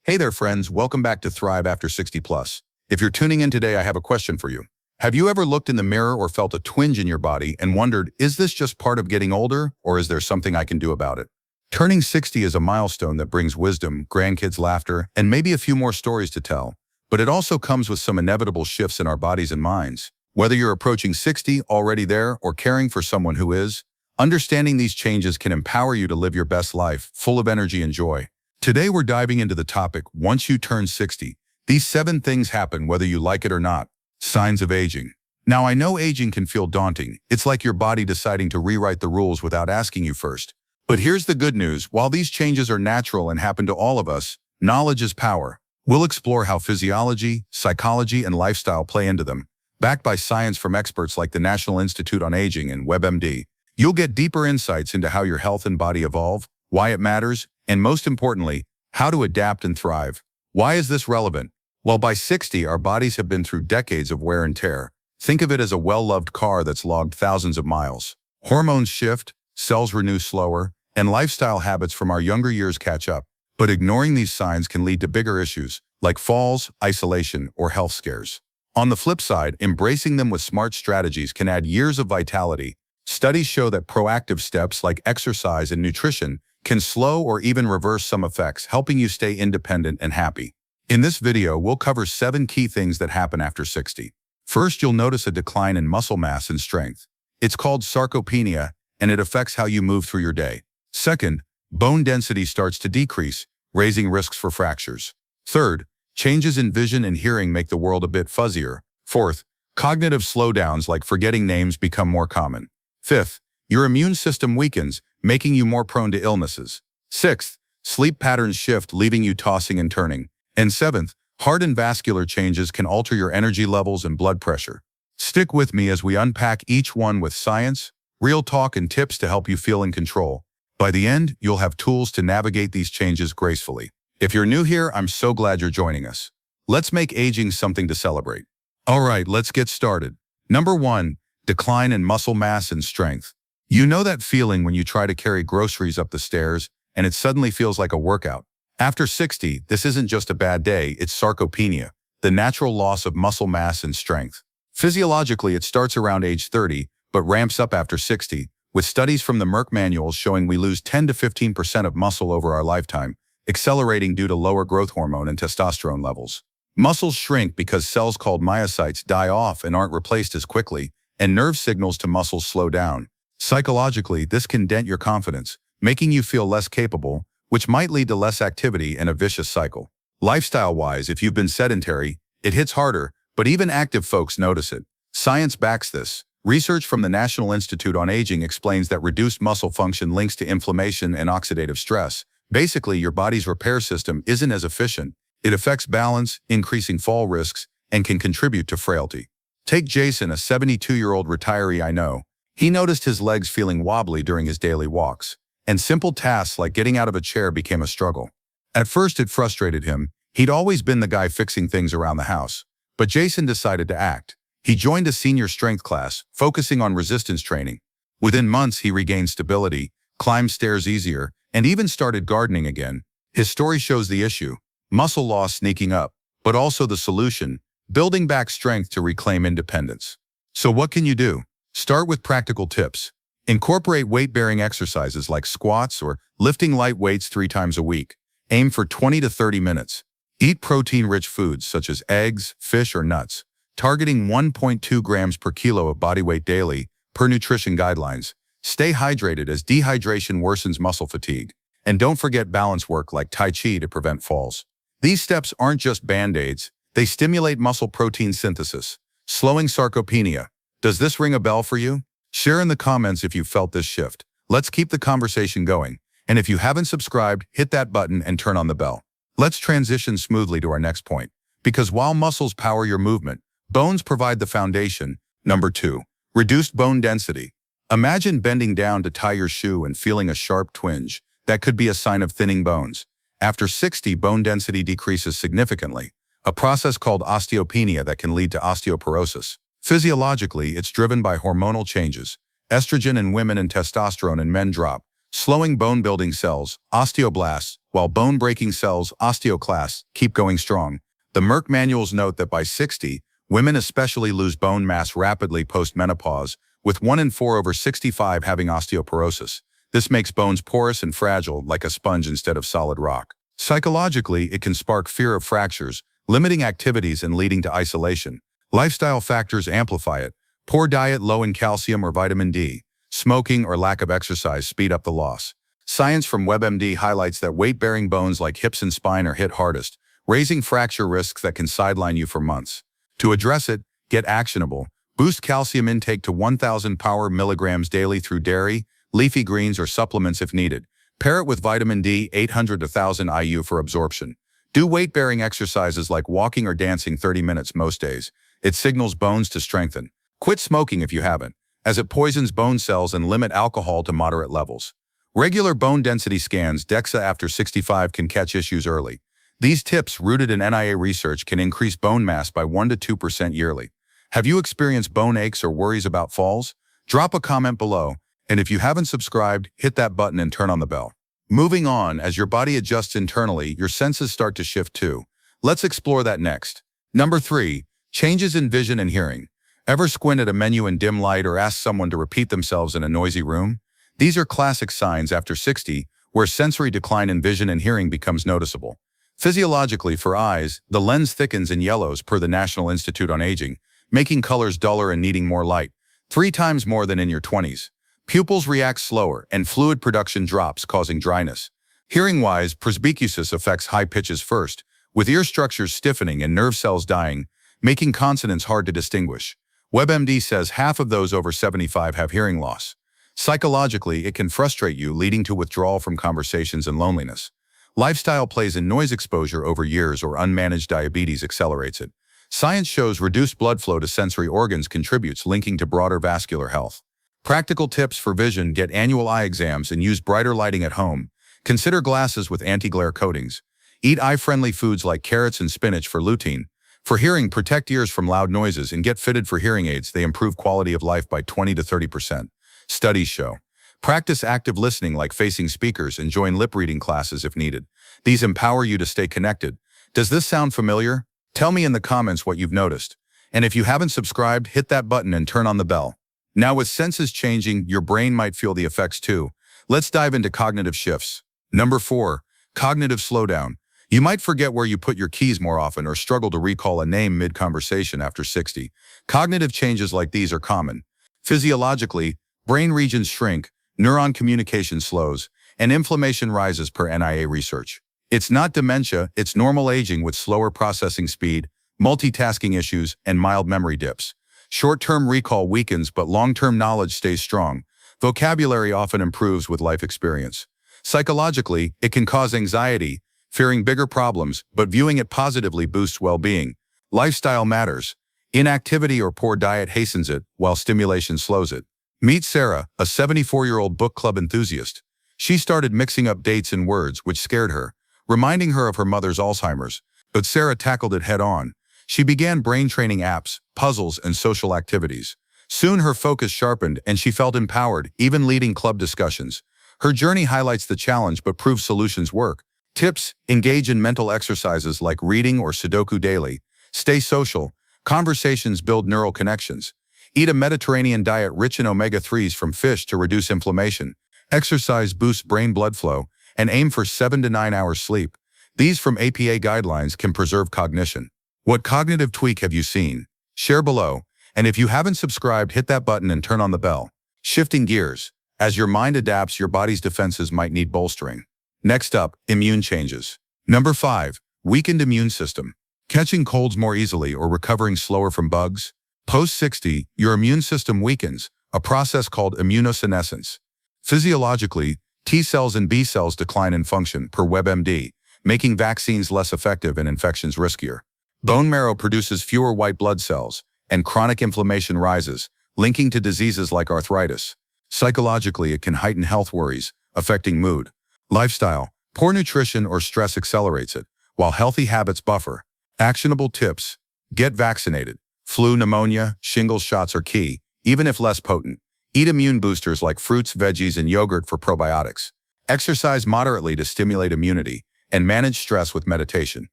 Hey there, friends. Welcome back to Thrive After 60 Plus. If you're tuning in today, I have a question for you. Have you ever looked in the mirror or felt a twinge in your body and wondered, is this just part of getting older, or is there something I can do about it? Turning 60 is a milestone that brings wisdom, grandkids' laughter, and maybe a few more stories to tell. But it also comes with some inevitable shifts in our bodies and minds. Whether you're approaching 60, already there, or caring for someone who is, understanding these changes can empower you to live your best life, full of energy and joy. Today we're diving into the topic, once you turn 60. These 7 things happen whether you like it or not. Signs of aging. Now I know aging can feel daunting. It's like your body deciding to rewrite the rules without asking you first. But here's the good news. While these changes are natural and happen to all of us, knowledge is power. We'll explore how physiology, psychology, and lifestyle play into them. Backed by science from experts like the National Institute on Aging and WebMD, you'll get deeper insights into how your health and body evolve, why it matters, and most importantly, how to adapt and thrive. Why is this relevant? Well, by 60, our bodies have been through decades of wear and tear. Think of it as a well-loved car that's logged thousands of miles. Hormones shift, cells renew slower, and lifestyle habits from our younger years catch up. But ignoring these signs can lead to bigger issues, like falls, isolation, or health scares. On the flip side, embracing them with smart strategies can add years of vitality. Studies show that proactive steps like exercise and nutrition can slow or even reverse some effects, helping you stay independent and happy. In this video, we'll cover 7 key things that happen after 60. First, you'll notice a decline in muscle mass and strength. It's called sarcopenia, and it affects how you move through your day. Second, bone density starts to decrease, raising risks for fractures. Third, changes in vision and hearing make the world a bit fuzzier. Fourth, cognitive slowdowns like forgetting names become more common. Fifth, your immune system weakens, making you more prone to illnesses. Sixth, sleep patterns shift, leaving you tossing and turning. And seventh, heart and vascular changes can alter your energy levels and blood pressure. Stick with me as we unpack each one with science, real talk, and tips to help you feel in control. By the end, you'll have tools to navigate these changes gracefully. If you're new here, I'm so glad you're joining us. Let's make aging something to celebrate. All right, let's get started. Number 1, decline in muscle mass and strength. You know that feeling when you try to carry groceries up the stairs and it suddenly feels like a workout. After 60, this isn't just a bad day, it's sarcopenia, the natural loss of muscle mass and strength. Physiologically, it starts around age 30, but ramps up after 60, with studies from the Merck manuals showing we lose 10 to 15% of muscle over our lifetime, accelerating due to lower growth hormone and testosterone levels. Muscles shrink because cells called myocytes die off and aren't replaced as quickly, and nerve signals to muscles slow down. Psychologically, this can dent your confidence, making you feel less capable, which might lead to less activity and a vicious cycle. Lifestyle-wise, if you've been sedentary, it hits harder, but even active folks notice it. Science backs this. Research from the National Institute on Aging explains that reduced muscle function links to inflammation and oxidative stress. Basically, your body's repair system isn't as efficient. It affects balance, increasing fall risks, and can contribute to frailty. Take Jason, a 72-year-old retiree I know. He noticed his legs feeling wobbly during his daily walks, and simple tasks like getting out of a chair became a struggle. At first, it frustrated him. He'd always been the guy fixing things around the house. But Jason decided to act. He joined a senior strength class, focusing on resistance training. Within months, he regained stability, climbed stairs easier, and even started gardening again. His story shows the issue: muscle loss sneaking up, but also the solution: building back strength to reclaim independence. So what can you do? Start with practical tips. Incorporate weight-bearing exercises like squats or lifting light weights 3 times a week. Aim for 20 to 30 minutes. Eat protein-rich foods such as eggs, fish, or nuts, targeting 1.2 grams per kilo of body weight daily, per nutrition guidelines. Stay hydrated as dehydration worsens muscle fatigue. And don't forget balance work like Tai Chi to prevent falls. These steps aren't just band-aids, they stimulate muscle protein synthesis, slowing sarcopenia. Does this ring a bell for you? Share in the comments if you felt this shift. Let's keep the conversation going. And if you haven't subscribed, hit that button and turn on the bell. Let's transition smoothly to our next point. Because while muscles power your movement, bones provide the foundation. Number 2, reduced bone density. Imagine bending down to tie your shoe and feeling a sharp twinge. That could be a sign of thinning bones. After 60, bone density decreases significantly, a process called osteopenia that can lead to osteoporosis. Physiologically, it's driven by hormonal changes. Estrogen in women and testosterone in men drop, slowing bone-building cells, osteoblasts, while bone-breaking cells, osteoclasts, keep going strong. The Merck manuals note that by 60, women especially lose bone mass rapidly post-menopause, with 1 in 4 over 65 having osteoporosis. This makes bones porous and fragile, like a sponge instead of solid rock. Psychologically, it can spark fear of fractures, limiting activities and leading to isolation. Lifestyle factors amplify it. Poor diet low in calcium or vitamin D, smoking or lack of exercise speed up the loss. Science from WebMD highlights that weight-bearing bones like hips and spine are hit hardest, raising fracture risks that can sideline you for months. To address it, get actionable. Boost calcium intake to 1,000 power milligrams daily through dairy, leafy greens, or supplements if needed. Pair it with vitamin D 800 to 1,000 IU for absorption. Do weight-bearing exercises like walking or dancing 30 minutes most days. It signals bones to strengthen. Quit smoking if you haven't, as it poisons bone cells, and limit alcohol to moderate levels. Regular bone density scans, DEXA after 65, can catch issues early. These tips, rooted in NIA research, can increase bone mass by 1 to 2% yearly. Have you experienced bone aches or worries about falls? Drop a comment below, and if you haven't subscribed, hit that button and turn on the bell. Moving on, as your body adjusts internally, your senses start to shift too. Let's explore that next. Number 3. Changes in vision and hearing. Ever squint at a menu in dim light or ask someone to repeat themselves in a noisy room? These are classic signs after 60, where sensory decline in vision and hearing becomes noticeable. Physiologically, for eyes, the lens thickens in yellows per the National Institute on Aging, making colors duller and needing more light, 3 times more than in your 20s. Pupils react slower, and fluid production drops, causing dryness. Hearing-wise, presbycusis affects high pitches first, with ear structures stiffening and nerve cells dying, making consonants hard to distinguish. WebMD says half of those over 75 have hearing loss. Psychologically, it can frustrate you, leading to withdrawal from conversations and loneliness. Lifestyle plays in noise exposure over years, or unmanaged diabetes accelerates it. Science shows reduced blood flow to sensory organs contributes, linking to broader vascular health. Practical tips for vision: get annual eye exams and use brighter lighting at home. Consider glasses with anti-glare coatings. Eat eye-friendly foods like carrots and spinach for lutein. For hearing, protect ears from loud noises and get fitted for hearing aids. They improve quality of life by 20 to 30%. Studies show. Practice active listening like facing speakers and join lip-reading classes if needed. These empower you to stay connected. Does this sound familiar? Tell me in the comments what you've noticed. And if you haven't subscribed, hit that button and turn on the bell. Now, with senses changing, your brain might feel the effects too. Let's dive into cognitive shifts. Number 4. Cognitive slowdown. You might forget where you put your keys more often, or struggle to recall a name mid-conversation after 60. Cognitive changes like these are common. Physiologically, brain regions shrink, neuron communication slows, and inflammation rises per NIA research. It's not dementia, it's normal aging with slower processing speed, multitasking issues, and mild memory dips. Short-term recall weakens, but long-term knowledge stays strong. Vocabulary often improves with life experience. Psychologically, it can cause anxiety, fearing bigger problems, but viewing it positively boosts well-being. Lifestyle matters. Inactivity or poor diet hastens it, while stimulation slows it. Meet Sarah, a 74-year-old book club enthusiast. She started mixing up dates and words, which scared her, reminding her of her mother's Alzheimer's. But Sarah tackled it head-on. She began brain-training apps, puzzles, and social activities. Soon her focus sharpened, and she felt empowered, even leading club discussions. Her journey highlights the challenge but proves solutions work. Tips: engage in mental exercises like reading or Sudoku daily. Stay social. Conversations build neural connections. Eat a Mediterranean diet rich in omega-3s from fish to reduce inflammation. Exercise boosts brain blood flow, and aim for 7 to 9 hours sleep. These from APA guidelines can preserve cognition. What cognitive tweak have you seen? Share below, and if you haven't subscribed, hit that button and turn on the bell. Shifting gears. As your mind adapts, your body's defenses might need bolstering. Next up, immune changes. Number 5. Weakened immune system. Catching colds more easily or recovering slower from bugs? Post-60, your immune system weakens, a process called immunosenescence. Physiologically, T cells and B cells decline in function per WebMD, making vaccines less effective and infections riskier. Bone marrow produces fewer white blood cells, and chronic inflammation rises, linking to diseases like arthritis. Psychologically, it can heighten health worries, affecting mood. Lifestyle. Poor nutrition or stress accelerates it, while healthy habits buffer. Actionable tips. Get vaccinated. Flu, pneumonia, shingles shots are key, even if less potent. Eat immune boosters like fruits, veggies, and yogurt for probiotics. Exercise moderately to stimulate immunity, and manage stress with meditation.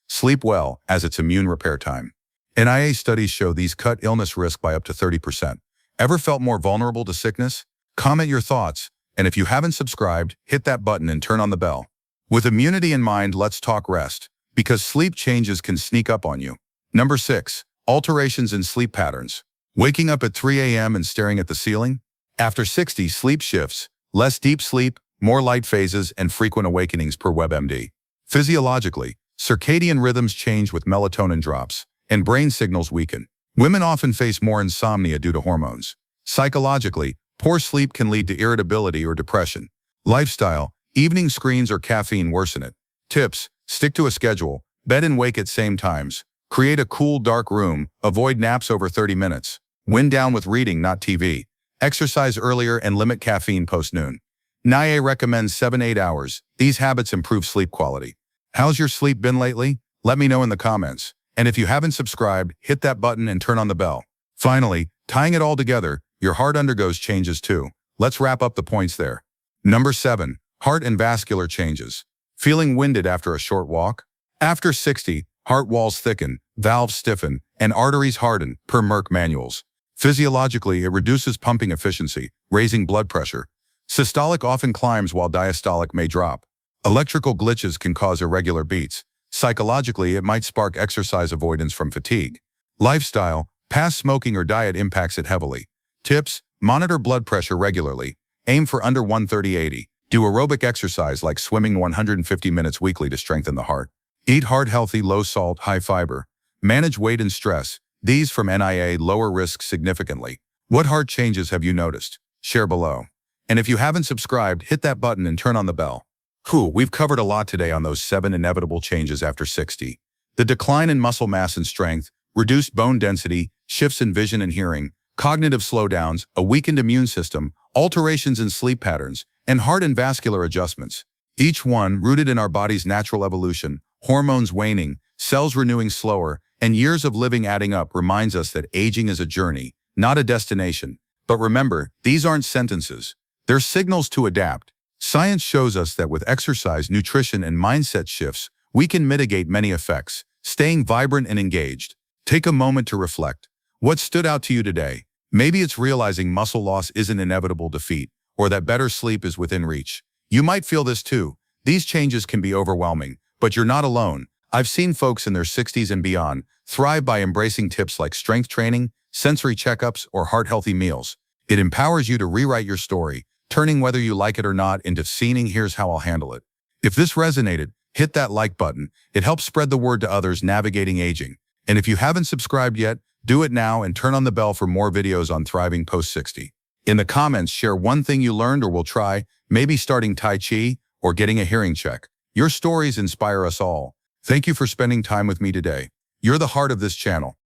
Sleep well, as it's immune repair time. NIA studies show these cut illness risk by up to 30%. Ever felt more vulnerable to sickness? Comment your thoughts, and if you haven't subscribed, hit that button and turn on the bell. With immunity in mind, let's talk rest, because sleep changes can sneak up on you. Number 6. Alterations in sleep patterns. Waking up at 3 a.m. and staring at the ceiling? After 60, sleep shifts, less deep sleep, more light phases, and frequent awakenings per WebMD. Physiologically, circadian rhythms change with melatonin drops, and brain signals weaken. Women often face more insomnia due to hormones. Psychologically, poor sleep can lead to irritability or depression. Lifestyle, evening screens or caffeine worsen it. Tips: stick to a schedule, bed and wake at same times. Create a cool, dark room, avoid naps over 30 minutes. Wind down with reading, not TV. Exercise earlier and limit caffeine post-noon. NIA recommends 7-8 hours. These habits improve sleep quality. How's your sleep been lately? Let me know in the comments. And if you haven't subscribed, hit that button and turn on the bell. Finally, tying it all together, your heart undergoes changes too. Let's wrap up the points there. Number 7. Heart and vascular changes. Feeling winded after a short walk? After 60, heart walls thicken, valves stiffen, and arteries harden, per Merck manuals. Physiologically, it reduces pumping efficiency, raising blood pressure. Systolic often climbs while diastolic may drop. Electrical glitches can cause irregular beats. Psychologically, it might spark exercise avoidance from fatigue. Lifestyle, past smoking or diet impacts it heavily. Tips: monitor blood pressure regularly. Aim for under 130/80. Do aerobic exercise like swimming 150 minutes weekly to strengthen the heart. Eat heart-healthy, low-salt, high-fiber. Manage weight and stress. These from NIA lower risk significantly. What heart changes have you noticed? Share below. And if you haven't subscribed, hit that button and turn on the bell. We've covered a lot today on those 7 inevitable changes after 60. The decline in muscle mass and strength, reduced bone density, shifts in vision and hearing, cognitive slowdowns, a weakened immune system, alterations in sleep patterns, and heart and vascular adjustments. Each one rooted in our body's natural evolution, hormones waning, cells renewing slower, and years of living adding up reminds us that aging is a journey, not a destination. But remember, these aren't sentences. They're signals to adapt. Science shows us that with exercise, nutrition, and mindset shifts, we can mitigate many effects, staying vibrant and engaged. Take a moment to reflect. What stood out to you today? Maybe it's realizing muscle loss isn't inevitable defeat, or that better sleep is within reach. You might feel this too. These changes can be overwhelming, but you're not alone. I've seen folks in their 60s and beyond thrive by embracing tips like strength training, sensory checkups, or heart-healthy meals. It empowers you to rewrite your story, turning whether you like it or not into seeing "here's how I'll handle it." If this resonated, hit that like button. It helps spread the word to others navigating aging. And if you haven't subscribed yet, do it now and turn on the bell for more videos on thriving post-60. In the comments, share one thing you learned or will try, maybe starting Tai Chi or getting a hearing check. Your stories inspire us all. Thank you for spending time with me today. You're the heart of this channel.